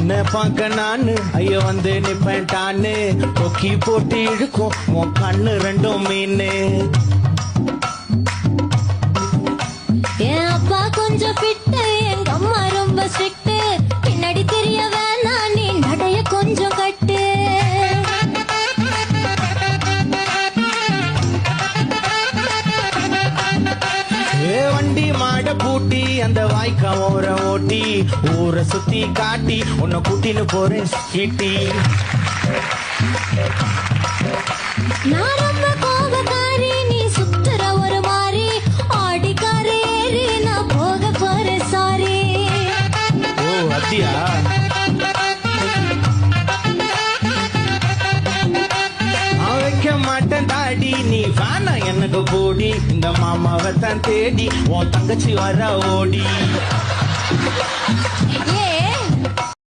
உன்னை பார்க்க நானு ஐயோ வந்து நிப்பேன்டான்னு கொக்கி போட்டு இழுக்கும் உன் கண்ணு ரெண்டும் மீனு. என் அப்பா கொஞ்சம் ஃபிட்டு, எங்க அம்மா ரொம்ப ஸ்ட்ரிக்ட். பின்னாடி தெரிய வேணாம், நீ நடைய கொஞ்சம் கட்டு. வண்டி மாட பூட்டி அந்த வாய்க்கா ஓர ஓட்டி ஊரை சுத்தி காட்டி உன்னை கூட்டின்னு போறேன் கீட்டி. நான் ரொம்ப கோபக்காரி, நீ சுத்துற ஒரு மாதிரி. ஆடிக்கார ஏறி நான் போக போறேன் சாரி. ஓ அத்தியா வைக்க மாட்டேன் தாடி, நீ வேணா எனக்கு போடி. இந்த மாமாவை தான் தேடி உன் தங்கச்சி வர ஓடி.